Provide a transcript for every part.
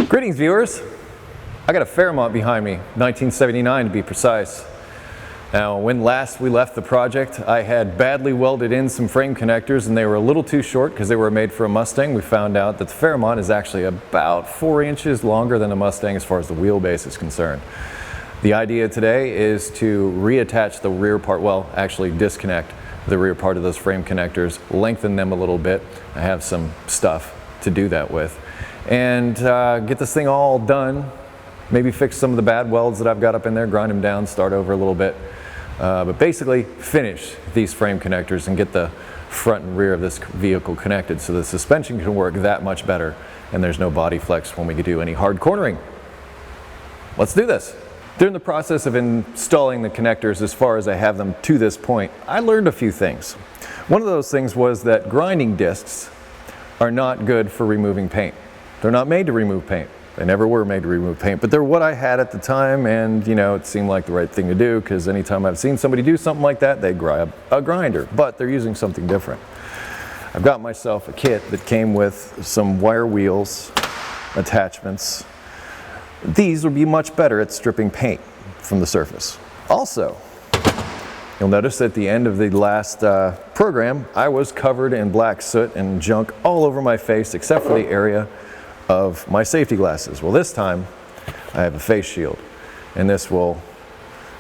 Greetings, viewers. I got a Fairmont behind me, 1979 to be precise. Now, when last we left the project, I had badly welded in some frame connectors and they were a little too short because they were made for a Mustang. We found out that the Fairmont is actually about 4 inches longer than a Mustang as far as the wheelbase is concerned. The idea today is to reattach the rear part, well, actually disconnect the rear part of those frame connectors, lengthen them a little bit. I have some stuff to do that with. And get this thing all done, maybe fix some of the bad welds that I've got up in there, grind them down, start over a little bit. But basically finish these frame connectors and get the front and rear of this vehicle connected so the suspension can work that much better and there's no body flex when we do any hard cornering. Let's do this. During the process of installing the connectors, as far as I have them to this point, I learned a few things. One of those things was that grinding discs are not good for removing paint. They're not made to remove paint. They never were made to remove paint, but they're what I had at the time, and you know, it seemed like the right thing to do because anytime I've seen somebody do something like that, they grab a grinder, but they're using something different. I've got myself a kit that came with some wire wheels, attachments. These would be much better at stripping paint from the surface. Also, you'll notice at the end of the last program, I was covered in black soot and junk all over my face except for the area of my safety glasses. Well, this time I have a face shield, and this will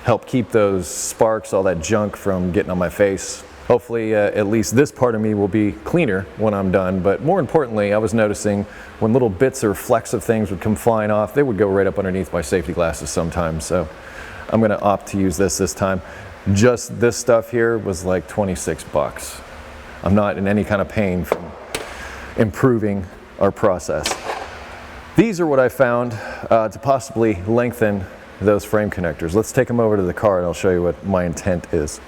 help keep those sparks, all that junk from getting on my face. Hopefully at least this part of me will be cleaner when I'm done, but more importantly, I was noticing when little bits or flecks of things would come flying off, they would go right up underneath my safety glasses sometimes. So I'm going to opt to use this time. Just this stuff here was like 26 bucks. I'm not in any kind of pain from improving our process. These are what I found to possibly lengthen those frame connectors. Let's take them over to the car and I'll show you what my intent is.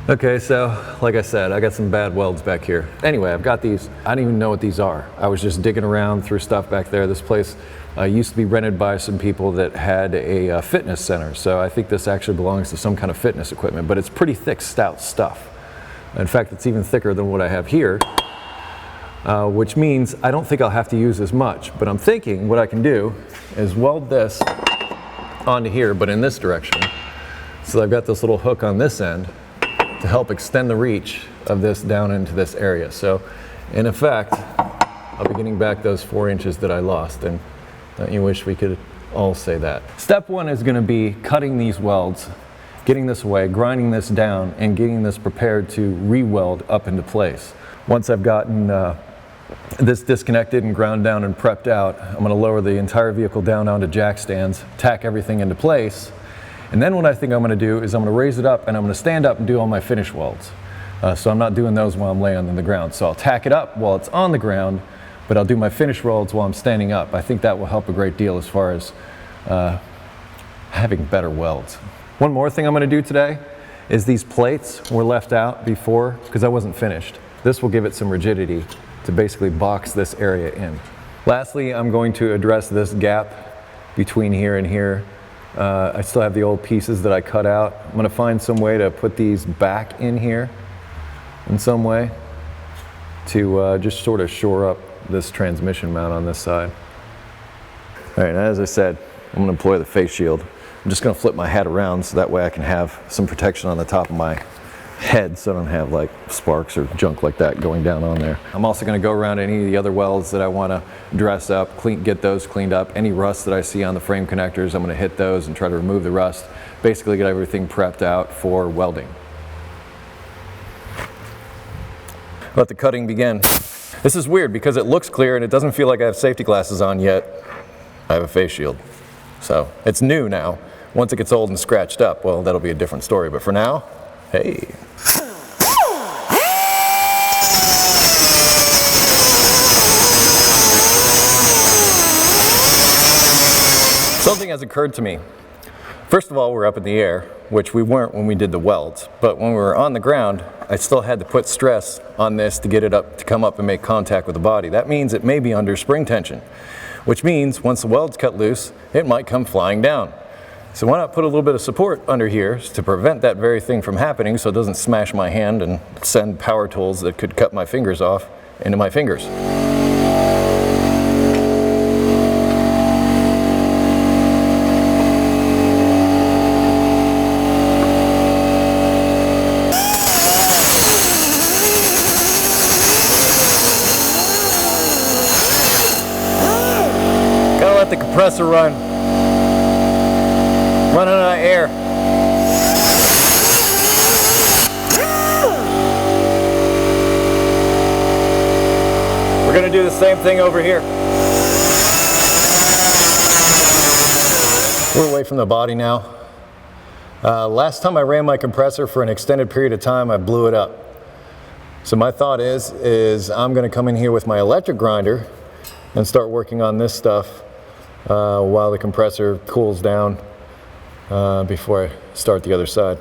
Okay, so like I said, I got some bad welds back here. Anyway, I've got these. I don't even know what these are. I was just digging around through stuff back there. This place used to be rented by some people that had a fitness center. So I think this actually belongs to some kind of fitness equipment, but it's pretty thick, stout stuff. In fact, it's even thicker than what I have here. Which means I don't think I'll have to use as much, but I'm thinking what I can do is weld this onto here, but in this direction. So I've got this little hook on this end to help extend the reach of this down into this area. So in effect, I'll be getting back those 4 inches that I lost, and don't you wish we could all say that? Step one is gonna be cutting these welds, getting this away, grinding this down, and getting this prepared to re-weld up into place. Once I've gotten this disconnected and ground down and prepped out, I'm going to lower the entire vehicle down onto jack stands, tack everything into place, and then what I think I'm going to do is I'm going to raise it up and I'm going to stand up and do all my finish welds. So I'm not doing those while I'm laying on the ground. So I'll tack it up while it's on the ground, but I'll do my finish welds while I'm standing up. I think that will help a great deal as far as having better welds. One more thing I'm going to do today is these plates were left out before because I wasn't finished. This will give it some rigidity to basically box this area in. Lastly, I'm going to address this gap between here and here. I still have the old pieces that I cut out. I'm going to find some way to put these back in here in some way to just sort of shore up this transmission mount on this side. All right, as I said, I'm going to employ the face shield. I'm just going to flip my hat around so that way I can have some protection on the top of my head so I don't have like sparks or junk like that going down on there. I'm also going to go around any of the other welds that I want to dress up, get those cleaned up. Any rust that I see on the frame connectors, I'm going to hit those and try to remove the rust. Basically get everything prepped out for welding. Let the cutting begin. This is weird because it looks clear and it doesn't feel like I have safety glasses on yet. I have a face shield. So it's new now. Once it gets old and scratched up, well, that'll be a different story. But for now, hey. Something has occurred to me. First of all, we're up in the air, which we weren't when we did the welds. But when we were on the ground, I still had to put stress on this to get it up, to come up and make contact with the body. That means it may be under spring tension, which means once the weld's cut loose, it might come flying down. So why not put a little bit of support under here to prevent that very thing from happening so it doesn't smash my hand and send power tools that could cut my fingers off into my fingers. let the compressor run out of air. We're going to do the same thing over here. We're away from the body now. Last time I ran my compressor for an extended period of time, I blew it up. So my thought is I'm going to come in here with my electric grinder and start working on this stuff while the compressor cools down before I start the other side.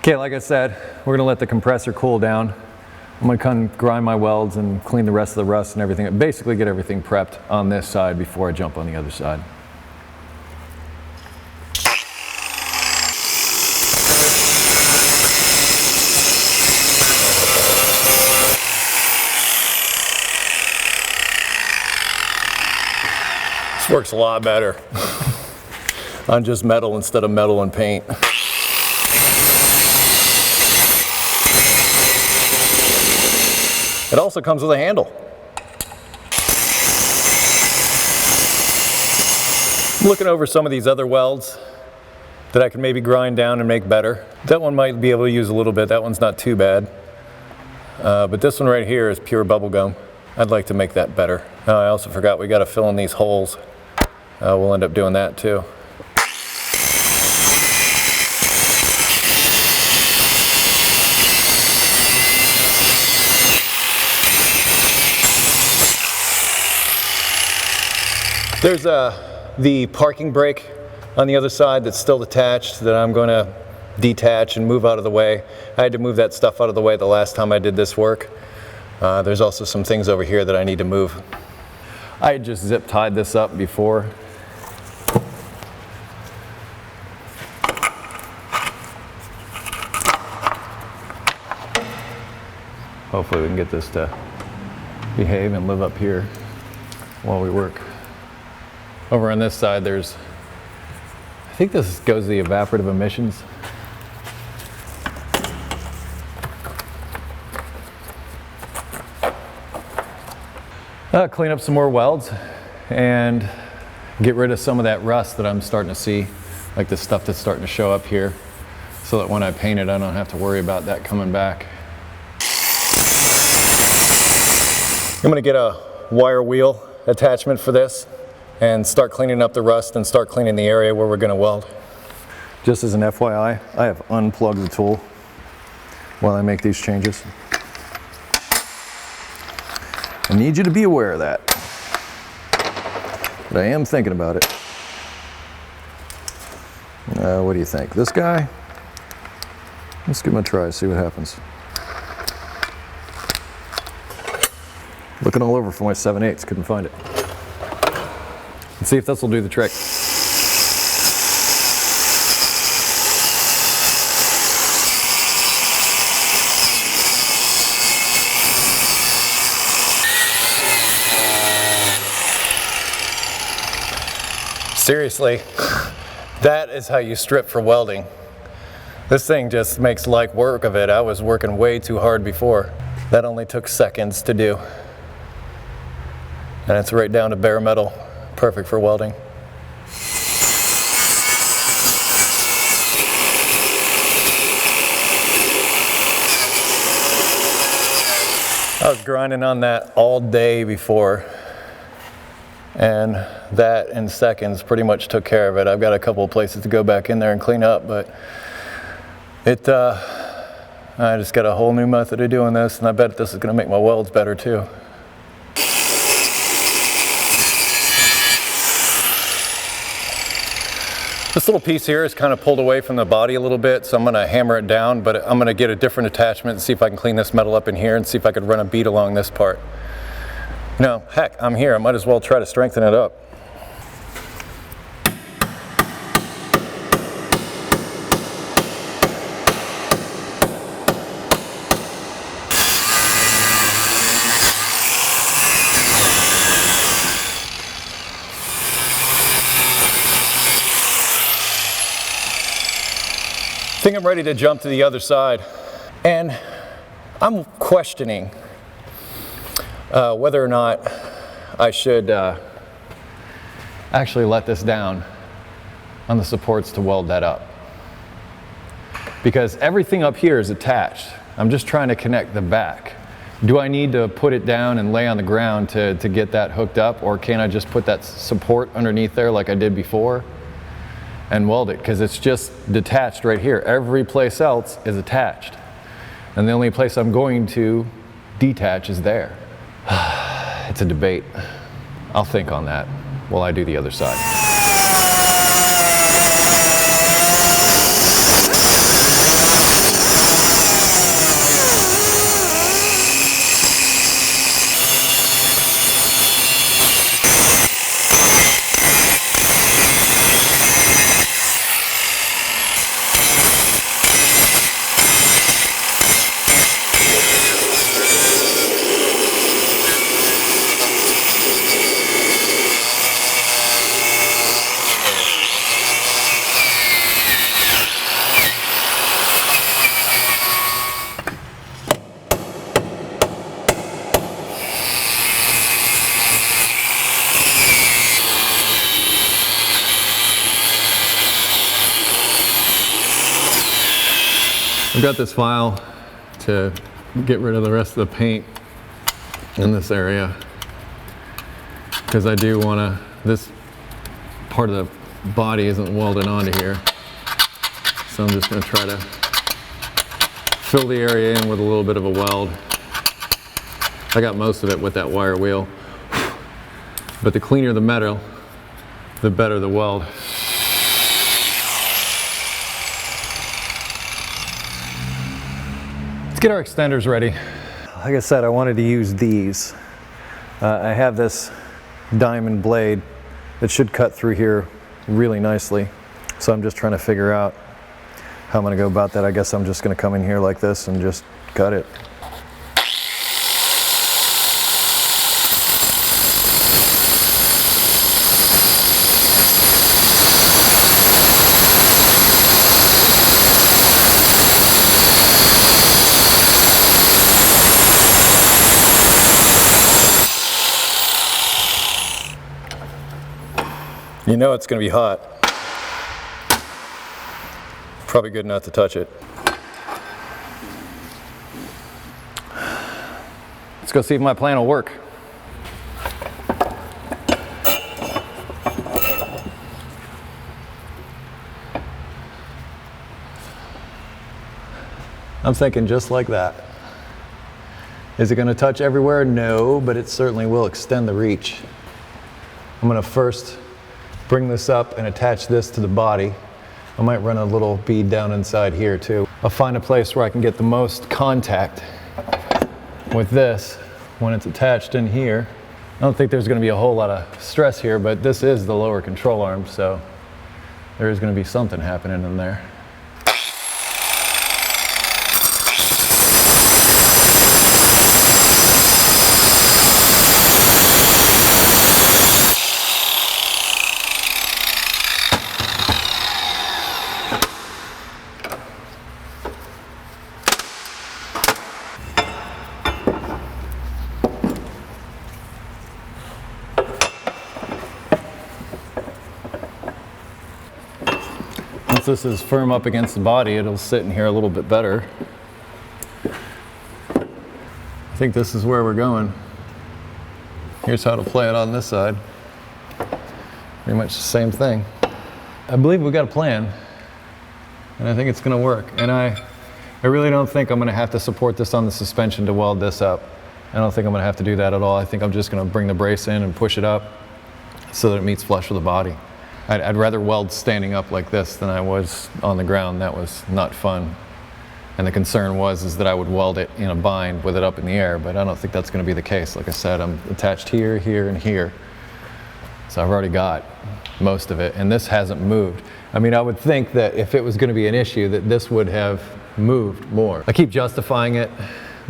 Okay, like I said, we're going to let the compressor cool down. I'm going to come grind my welds and clean the rest of the rust and everything. Basically get everything prepped on this side before I jump on the other side. This works a lot better on just metal instead of metal and paint. It also comes with a handle. I'm looking over some of these other welds that I can maybe grind down and make better. That one might be able to use a little bit. That one's not too bad. But this one right here is pure bubble gum. I'd like to make that better. I also forgot we got to fill in these holes. We'll end up doing that too. There's the parking brake on the other side that's still attached that I'm going to detach and move out of the way. I had to move that stuff out of the way the last time I did this work. There's also some things over here that I need to move. I had just zip tied this up before. Hopefully we can get this to behave and live up here while we work. Over on this side there's, I think this goes to the evaporative emissions. Clean up some more welds and get rid of some of that rust that I'm starting to see, like the stuff that's starting to show up here, so that when I paint it I don't have to worry about that coming back. I'm going to get a wire wheel attachment for this and start cleaning up the rust and start cleaning the area where we're going to weld. Just as an FYI, I have unplugged the tool while I make these changes. I need you to be aware of that. But I am thinking about it. What do you think? This guy? Let's give him a try, see what happens. Looking all over for my 7/8, couldn't find it. Let's see if this will do the trick. Seriously, that is how you strip for welding. This thing just makes light work of it. I was working way too hard before. That only took seconds to do. And it's right down to bare metal. Perfect for welding. I was grinding on that all day before, and that in seconds pretty much took care of it. I've got a couple of places to go back in there and clean up, but I just got a whole new method of doing this, and I bet this is going to make my welds better too. This little piece here is kind of pulled away from the body a little bit, so I'm going to hammer it down, but I'm going to get a different attachment and see if I can clean this metal up in here and see if I could run a bead along this part. No, heck, I'm here. I might as well try to strengthen it up. I think I'm ready to jump to the other side, and I'm questioning whether or not I should actually let this down on the supports to weld that up. Because everything up here is attached. I'm just trying to connect the back. Do I need to put it down and lay on the ground to get that hooked up, or can I just put that support underneath there like I did before and weld it? Because it's just detached right here. Every place else is attached. And the only place I'm going to detach is there. It's a debate. I'll think on that while I do the other side. I've got this file to get rid of the rest of the paint in this area because I do want to, this part of the body isn't welded onto here, so I'm just going to try to fill the area in with a little bit of a weld. I got most of it with that wire wheel, but the cleaner the metal, the better the weld. Get our extenders ready. Like I said, I wanted to use these. I have this diamond blade that should cut through here really nicely. So I'm just trying to figure out how I'm going to go about that. I guess I'm just going to come in here like this and just cut it. You know it's going to be hot. Probably good not to touch it. Let's go see if my plan will work. I'm thinking just like that. Is it going to touch everywhere? No, but it certainly will extend the reach. I'm going to first bring this up and attach this to the body. I might run a little bead down inside here too. I'll find a place where I can get the most contact with this when it's attached in here. I don't think there's going to be a whole lot of stress here, but this is the lower control arm, so there is going to be something happening in there. Once this is firm up against the body, it'll sit in here a little bit better. I think this is where we're going. Here's how to play it on this side. Pretty much the same thing. I believe we got a plan, and I think it's going to work. And I really don't think I'm going to have to support this on the suspension to weld this up. I don't think I'm going to have to do that at all. I think I'm just going to bring the brace in and push it up so that it meets flush with the body. I'd rather weld standing up like this than I was on the ground. That was not fun. And the concern was that I would weld it in a bind with it up in the air, but I don't think that's going to be the case. Like I said, I'm attached here, here, and here. So I've already got most of it, and this hasn't moved. I mean, I would think that if it was going to be an issue, that this would have moved more. I keep justifying it,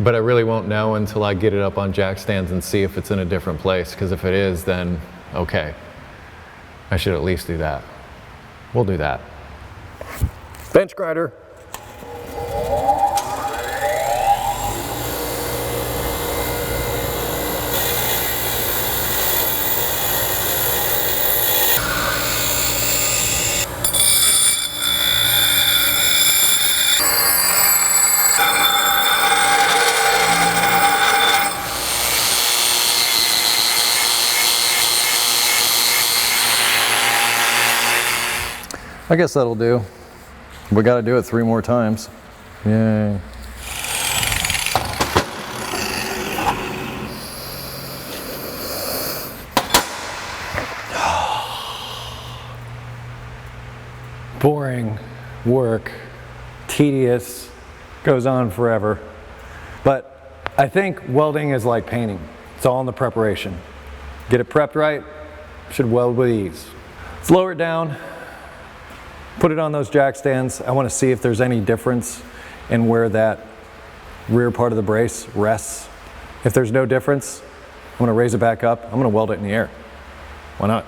but I really won't know until I get it up on jack stands and see if it's in a different place, because if it is, then okay. I should at least do that. We'll do that. Bench grinder. I guess that'll do. We got to do it 3 more times. Yay. Boring work, tedious, goes on forever. But I think welding is like painting. It's all in the preparation. Get it prepped right, should weld with ease. Let's lower it down, put it on those jack stands. I want to see if there's any difference in where that rear part of the brace rests. If there's no difference, I'm going to raise it back up. I'm going to weld it in the air. Why not?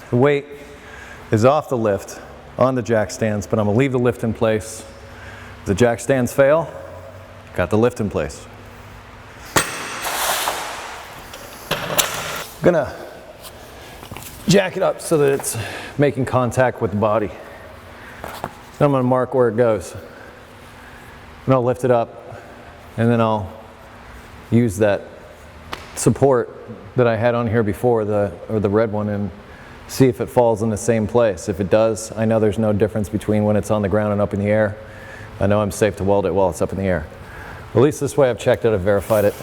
The weight is off the lift on the jack stands, but I'm going to leave the lift in place. If the jack stands fail, got the lift in place. I'm going to jack it up so that it's making contact with the body. Then I'm going to mark where it goes. And I'll lift it up, and then I'll use that support that I had on here before, the red one, and see if it falls in the same place. If it does, I know there's no difference between when it's on the ground and up in the air. I know I'm safe to weld it while it's up in the air. At least this way I've checked it, I've verified it.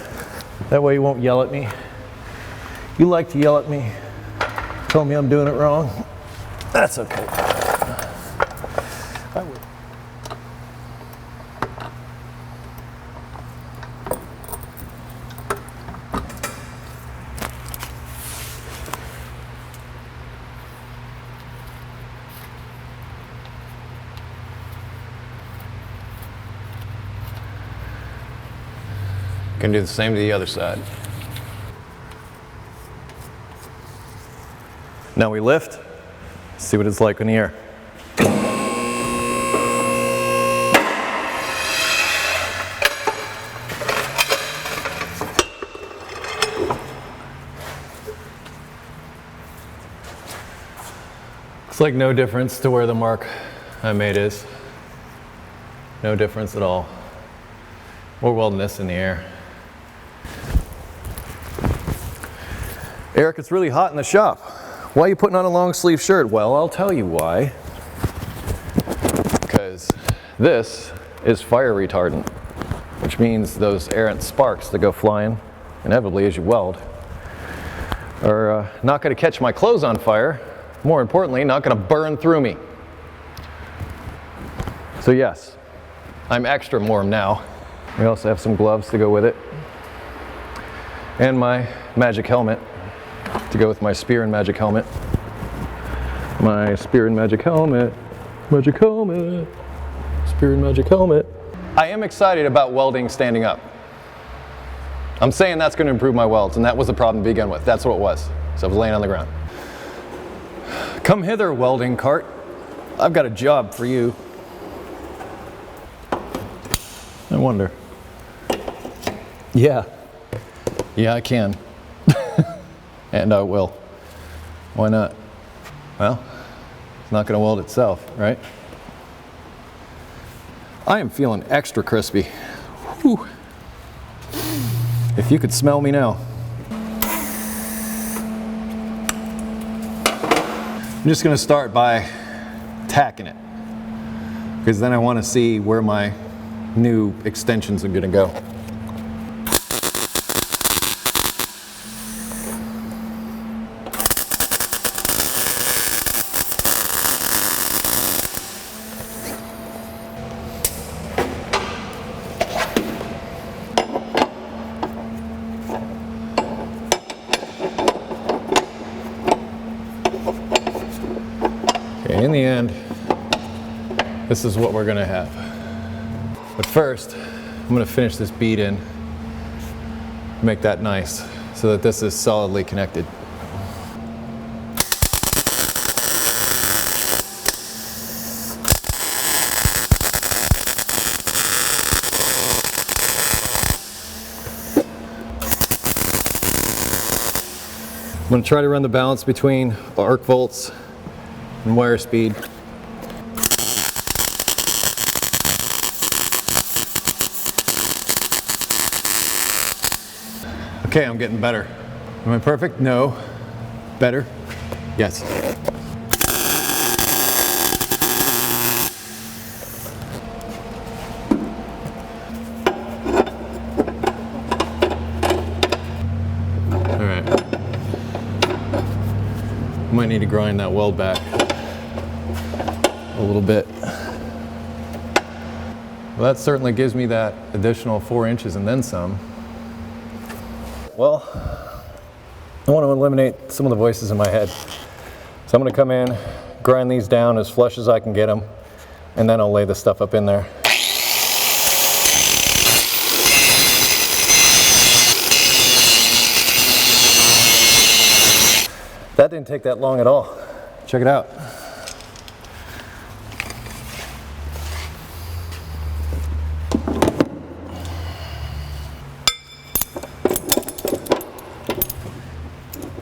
That way you won't yell at me. You like to yell at me, tell me I'm doing it wrong. That's okay. I will. Can do the same to the other side. Now we lift, see what it's like in the air. Looks like no difference to where the mark I made is. No difference at all. We're welding this in the air. Eric, it's really hot in the shop. Why are you putting on a long sleeve shirt? Well, I'll tell you why. Because this is fire retardant, which means those errant sparks that go flying inevitably as you weld are not going to catch my clothes on fire. More importantly, not going to burn through me. So yes, I'm extra warm now. We also have some gloves to go with it, and my magic helmet to go with my spear and magic helmet. My spear and magic helmet, magic helmet, spear and magic helmet. I am excited about welding standing up. I'm saying that's going to improve my welds, and that was the problem to begin with. That's what it was. So I was laying on the ground. Come hither, welding cart. I've got a job for you. I wonder. Yeah, I can. And I will. Why not? Well, it's not going to weld itself, right? I am feeling extra crispy. Whew. If you could smell me now. I'm just going to start by tacking it, because then I want to see where my new extensions are going to go. In the end, this is what we're going to have. But first, I'm going to finish this bead in, make that nice, so that this is solidly connected. I'm going to try to run the balance between arc volts and wire speed. Okay, I'm getting better. Am I perfect? No. Better? Yes. All right. Might need to grind that weld back a little bit. Well, that certainly gives me that additional 4 inches and then some. Well, I want to eliminate some of the voices in my head. So I'm going to come in, grind these down as flush as I can get them, and then I'll lay the stuff up in there. That didn't take that long at all. Check it out.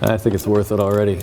I think it's worth it already.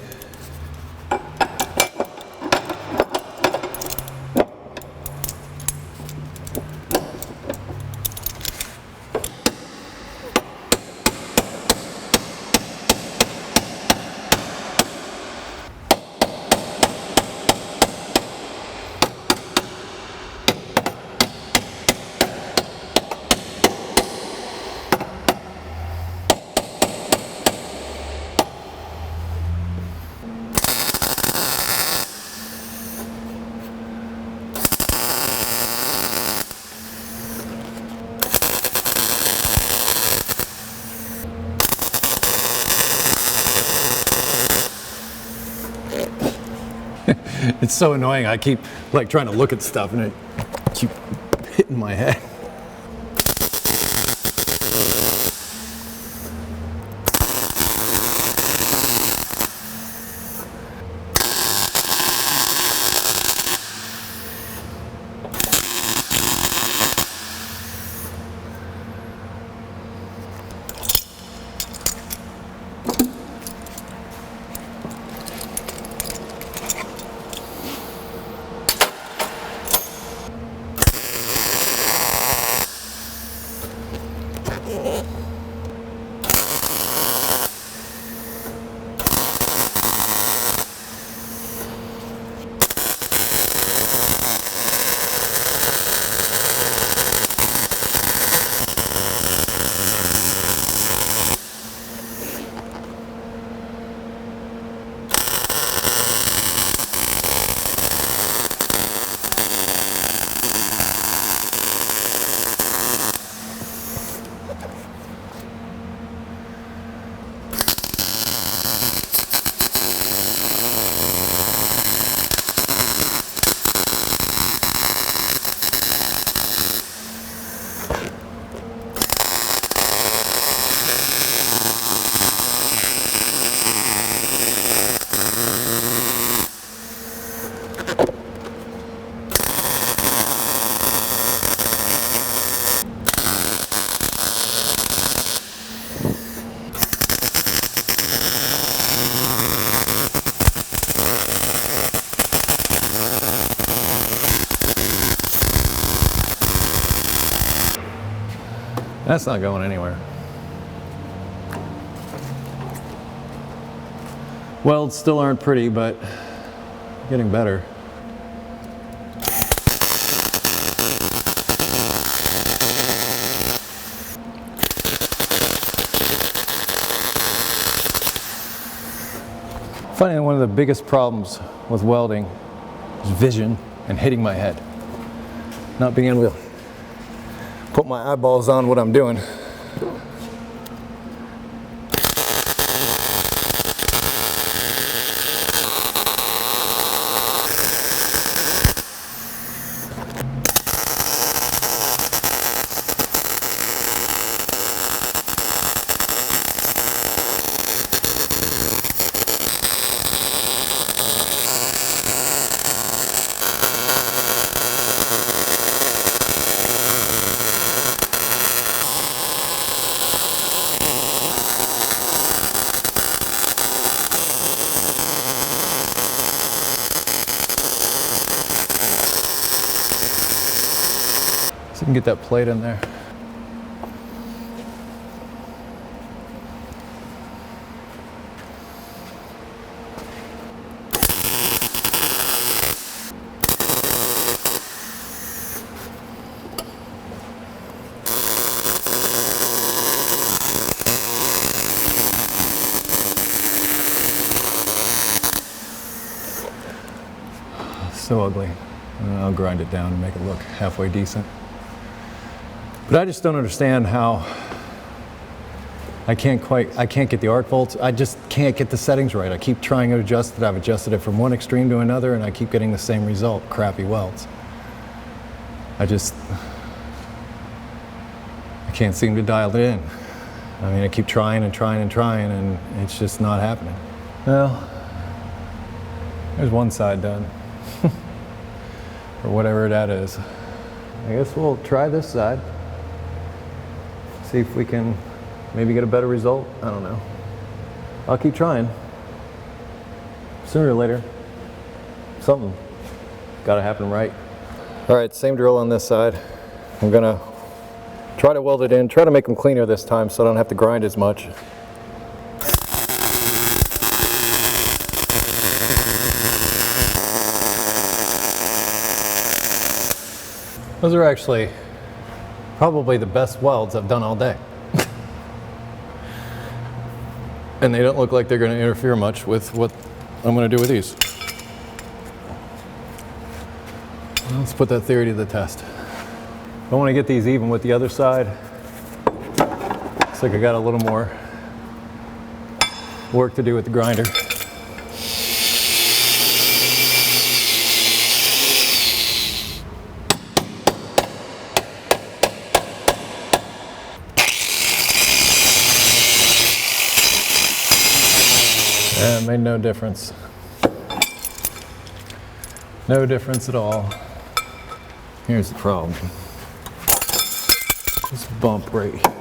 It's so annoying. I keep like trying to look at stuff and it keep hitting my head. That's not going anywhere. Welds still aren't pretty, but getting better. Finding one of the biggest problems with welding is vision and hitting my head. Not being able to put my eyeballs on what I'm doing. you can get that plate in there. So ugly. I'll grind it down and make it look halfway decent. But I just don't understand how I can't get the arc bolts. I just can't get the settings right. I keep trying to adjust it. I've adjusted it from one extreme to another and I keep getting the same result, crappy welds. I can't seem to dial it in. I mean, I keep trying and trying and trying and it's just not happening. Well, there's one side done. Or whatever that is. I guess we'll try this side. See if we can maybe get a better result. I don't know. I'll keep trying. Sooner or later, something gotta happen right. All right, same drill on this side. I'm gonna try to weld it in, try to make them cleaner this time so I don't have to grind as much. Those are actually probably the best welds I've done all day. And they don't look like they're going to interfere much with what I'm going to do with these. Let's put that theory to the test. I want to get these even with the other side. Looks like I got a little more work to do with the grinder. It made no difference. No difference at all. Here's the problem. This bump right here.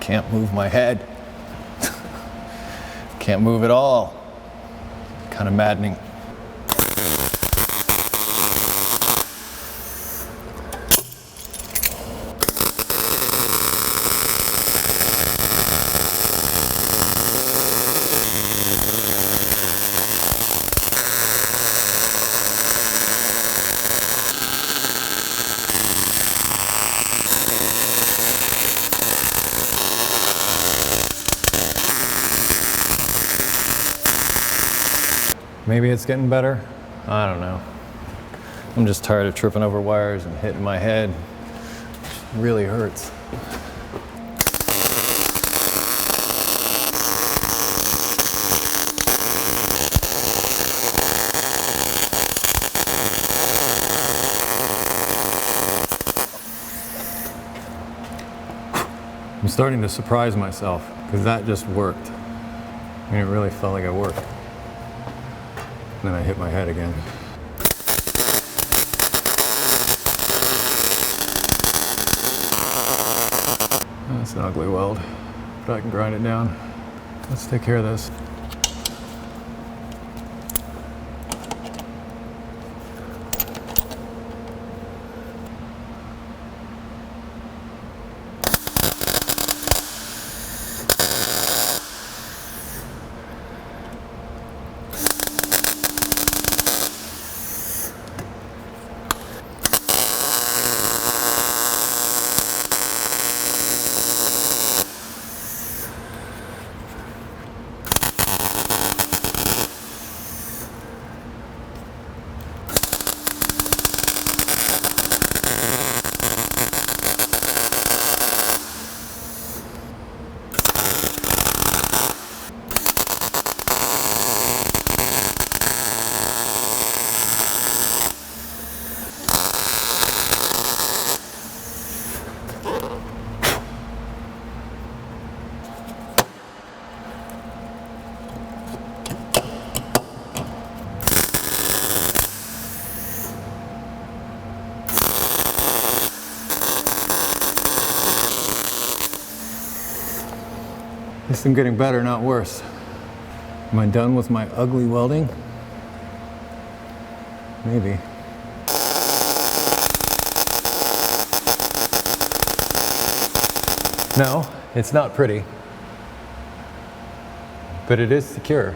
Can't move my head. Can't move at all. Kind of maddening. Maybe it's getting better. I don't know. I'm just tired of tripping over wires and hitting my head. It really hurts. I'm starting to surprise myself because that just worked. I mean, it really felt like it worked. Then I hit my head again. That's an ugly weld, but I can grind it down. Let's take care of this. least I'm getting better, not worse. Am I done with my ugly welding? Maybe. No, it's not pretty, but it is secure.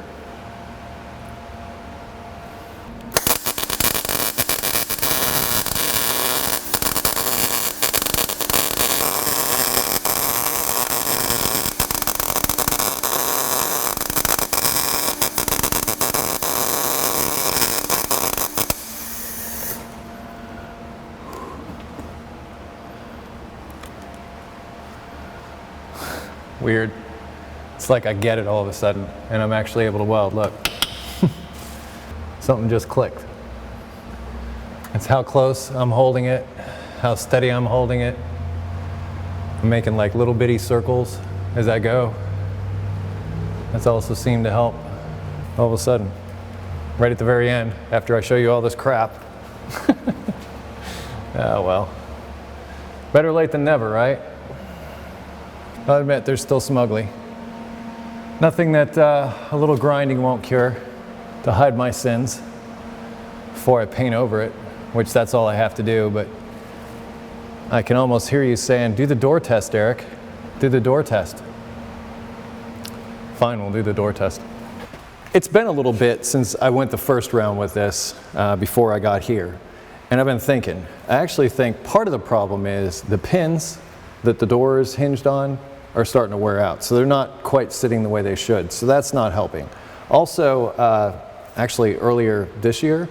Weird. It's like I get it all of a sudden, and I'm actually able to weld. Look. Something just clicked. It's how close I'm holding it, how steady I'm holding it. I'm making like little bitty circles as I go. That's also seemed to help. All of a sudden, right at the very end, after I show you all this crap. Oh well. Better late than never, right? I'll admit there's still some ugly. Nothing that a little grinding won't cure to hide my sins before I paint over it, which that's all I have to do, but I can almost hear you saying, do the door test, Eric. Do the door test. Fine, we'll do the door test. It's been a little bit since I went the first round with this before I got here. And I've been thinking, I actually think part of the problem is the pins that the door is hinged on are starting to wear out. So they're not quite sitting the way they should. So that's not helping. Also, actually earlier this year,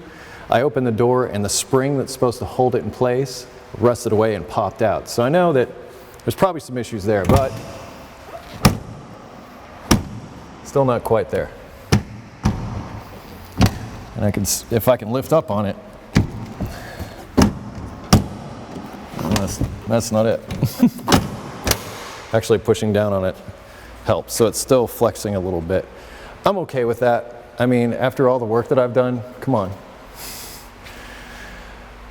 I opened the door and the spring that's supposed to hold it in place rusted away and popped out. So I know that there's probably some issues there, but still not quite there. And I can, if I can lift up on it, well, that's not it. Actually pushing down on it helps, so it's still flexing a little bit. I'm okay with that. I mean, after all the work that I've done, come on. I'm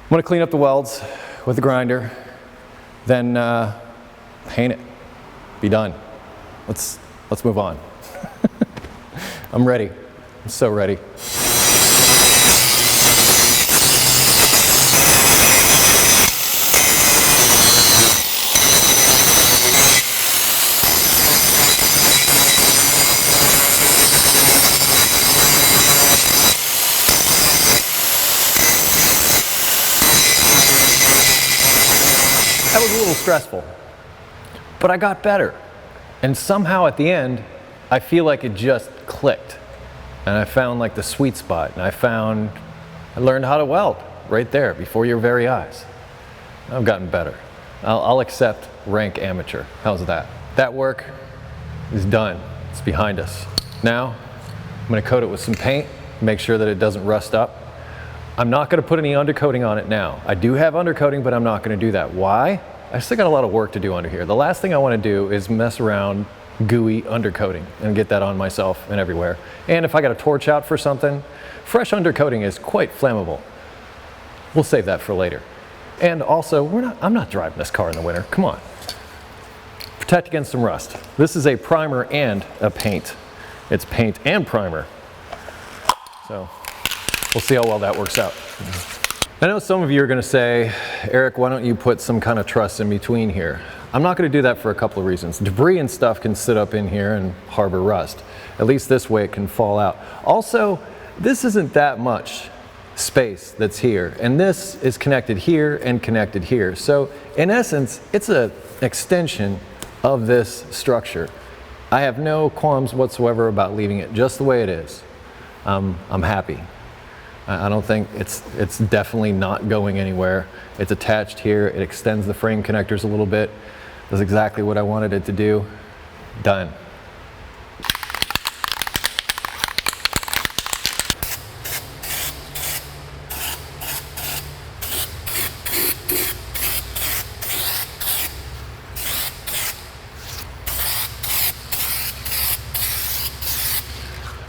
gonna clean up the welds with the grinder, then paint it, be done. Let's move on. I'm ready, I'm so ready. That was a little stressful, but I got better. And somehow at the end, I feel like it just clicked. And I found like the sweet spot, and I learned how to weld right there before your very eyes. I've gotten better. I'll accept rank amateur. How's that? That work is done. It's behind us. Now, I'm gonna coat it with some paint, make sure that it doesn't rust up. I'm not gonna put any undercoating on it now. I do have undercoating, but I'm not gonna do that. Why? I still got a lot of work to do under here. The last thing I wanna do is mess around gooey undercoating and get that on myself and everywhere. And if I got a torch out for something, fresh undercoating is quite flammable. We'll save that for later. And also, I'm not driving this car in the winter, come on. Protect against some rust. This is a primer and a paint. It's paint and primer. So, we'll see how well that works out. I know some of you are gonna say, Eric, why don't you put some kind of truss in between here? I'm not gonna do that for a couple of reasons. Debris and stuff can sit up in here and harbor rust. At least this way it can fall out. Also, this isn't that much space that's here, and this is connected here and connected here. So in essence, it's an extension of this structure. I have no qualms whatsoever about leaving it just the way it is. I'm happy. I don't think it's definitely not going anywhere. It's attached here, it extends the frame connectors a little bit. Does exactly what I wanted it to do. Done.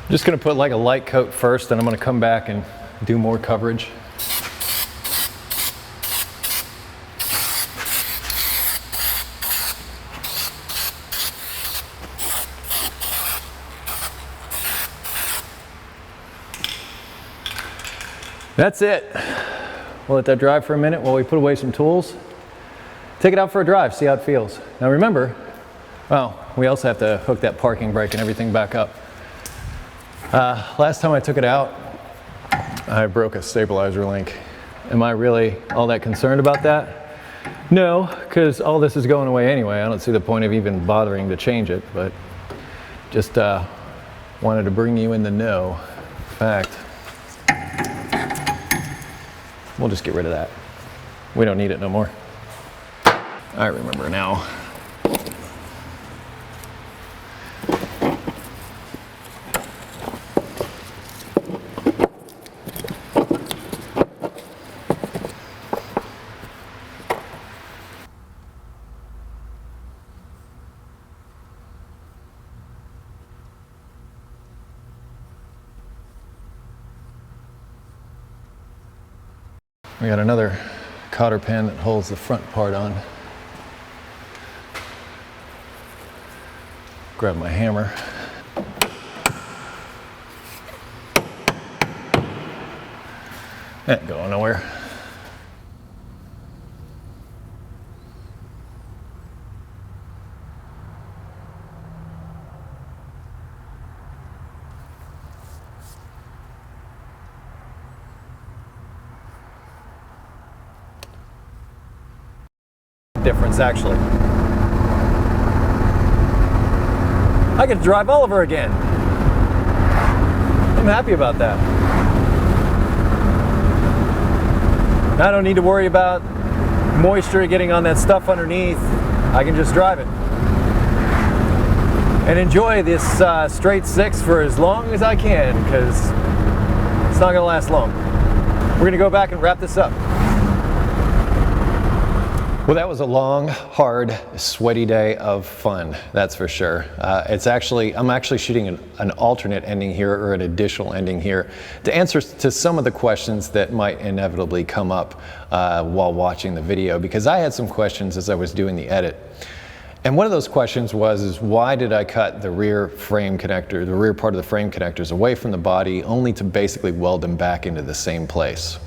I'm just gonna put like a light coat first, and I'm gonna come back and do more coverage. That's it. We'll let that dry for a minute while we put away some tools. Take it out for a drive, see how it feels. Now remember, well, we also have to hook that parking brake and everything back up. Last time I took it out, I broke a stabilizer link. Am I really all that concerned about that? No, because all this is going away anyway. I don't see the point of even bothering to change it, but just wanted to bring you in the know. In fact, we'll just get rid of that. We don't need it no more. I remember now. We got another cotter pin that holds the front part on. Grab my hammer. Ain't going nowhere. Difference actually. I get to drive all over again. I'm happy about that. I don't need to worry about moisture getting on that stuff underneath. I can just drive it and enjoy this straight 6 for as long as I can, because it's not gonna last long. We're gonna go back and wrap this up. Well, that was a long, hard, sweaty day of fun, that's for sure. I'm actually shooting an alternate ending here, or an additional ending here, to answer to some of the questions that might inevitably come up while watching the video, because I had some questions as I was doing the edit. And one of those questions was why did I cut the rear frame connector, the rear part of the frame connectors away from the body, only to basically weld them back into the same place?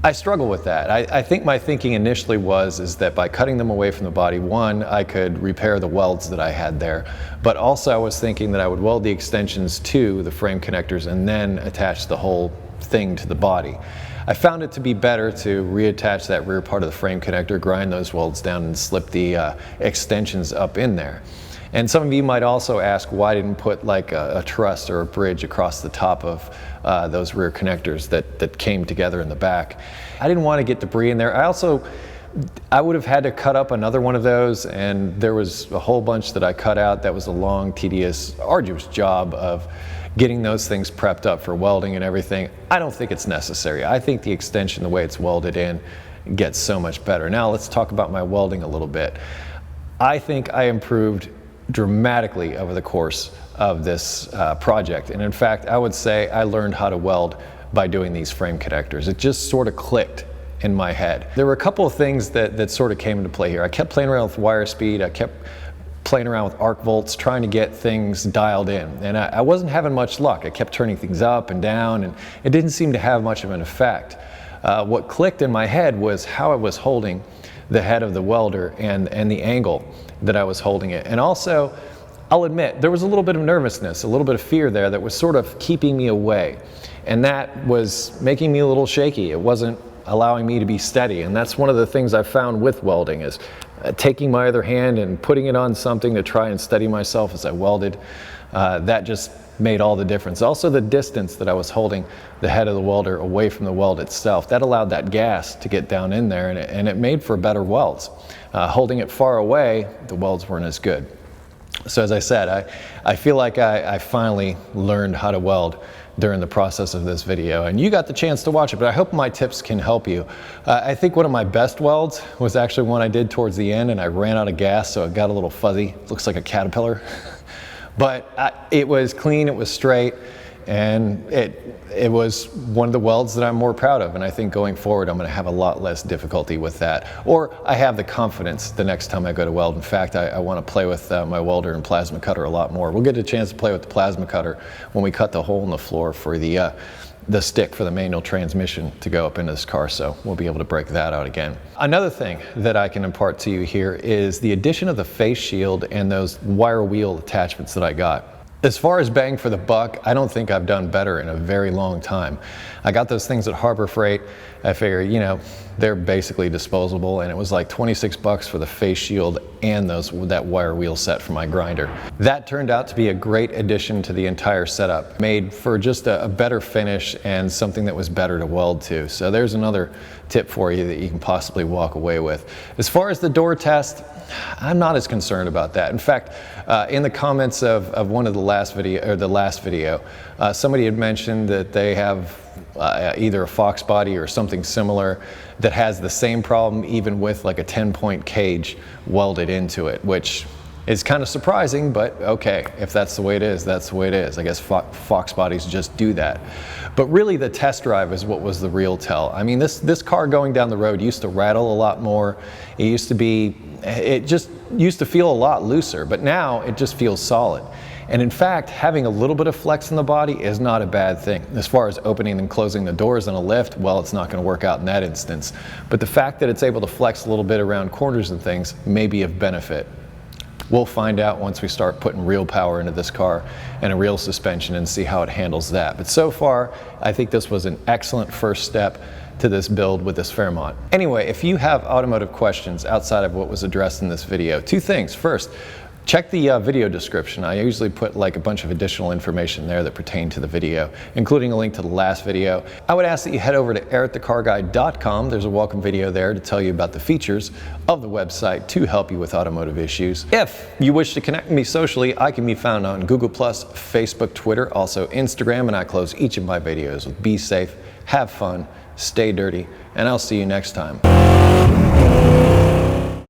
I struggle with that. I think my thinking initially is that by cutting them away from the body, one, I could repair the welds that I had there, but also I was thinking that I would weld the extensions to the frame connectors and then attach the whole thing to the body. I found it to be better to reattach that rear part of the frame connector, grind those welds down, and slip the extensions up in there. And some of you might also ask why I didn't put like a truss or a bridge across the top of those rear connectors that came together in the back. I didn't want to get debris in there. I would have had to cut up another one of those, and there was a whole bunch that I cut out. That was a long, tedious, arduous job of getting those things prepped up for welding and everything. I don't think it's necessary. I think the extension, the way it's welded in, gets so much better. Now let's talk about my welding a little bit. I think I improved dramatically over the course of this project, and in fact I would say I learned how to weld by doing these frame connectors. It just sort of clicked in my head. There were a couple of things that sort of came into play here. I kept playing around with wire speed, I kept playing around with arc volts, trying to get things dialed in, and I wasn't having much luck. I kept turning things up and down, and it didn't seem to have much of an effect. What clicked in my head was how I was holding the head of the welder and the angle that I was holding it. And also, I'll admit, there was a little bit of nervousness, a little bit of fear there that was sort of keeping me away. And that was making me a little shaky. It wasn't allowing me to be steady. And that's one of the things I've found with welding is taking my other hand and putting it on something to try and steady myself as I welded. That just made all the difference. Also the distance that I was holding the head of the welder away from the weld itself, that allowed that gas to get down in there, and it made for better welds. Holding it far away, the welds weren't as good. So as I said, I feel like I finally learned how to weld during the process of this video, and you got the chance to watch it, but I hope my tips can help you. I think one of my best welds was actually one I did towards the end, and I ran out of gas, so it got a little fuzzy. It looks like a caterpillar. But it was clean, it was straight, and it was one of the welds that I'm more proud of, and I think going forward I'm going to have a lot less difficulty with that, or I have the confidence the next time I go to weld. In fact, I want to play with my welder and plasma cutter a lot more. We'll get a chance to play with the plasma cutter when we cut the hole in the floor for the stick for the manual transmission to go up into this car, so we'll be able to break that out again. Another thing that I can impart to you here is the addition of the face shield and those wire wheel attachments that I got. As far as bang for the buck, I don't think I've done better in a very long time. I got those things at Harbor Freight. I figure, you know, they're basically disposable, and it was like 26 bucks for the face shield and that wire wheel set for my grinder. That turned out to be a great addition to the entire setup, made for just a better finish and something that was better to weld to. So there's another tip for you that you can possibly walk away with. As far as the door test, I'm not as concerned about that. In fact, in the comments of one of the last video, somebody had mentioned that they have either a Fox body or something similar that has the same problem, even with like a 10-point cage welded into it, which is kind of surprising, but okay, if that's the way it is, that's the way it is. I guess Fox bodies just do that. But really the test drive is what was the real tell. I mean, this car going down the road used to rattle a lot more. It just used to feel a lot looser, but now it just feels solid. And in fact, having a little bit of flex in the body is not a bad thing. As far as opening and closing the doors in a lift, well, it's not going to work out in that instance. But the fact that it's able to flex a little bit around corners and things may be of benefit. We'll find out once we start putting real power into this car and a real suspension and see how it handles that. But so far, I think this was an excellent first step to this build with this Fairmont. Anyway, if you have automotive questions outside of what was addressed in this video, two things. First, check the video description. I usually put like a bunch of additional information there that pertain to the video, including a link to the last video. I would ask that you head over to EricTheCarGuy.com. There's a welcome video there to tell you about the features of the website to help you with automotive issues. If you wish to connect with me socially, I can be found on Google+, Facebook, Twitter, also Instagram, and I close each of my videos with be safe, have fun, stay dirty, and I'll see you next time.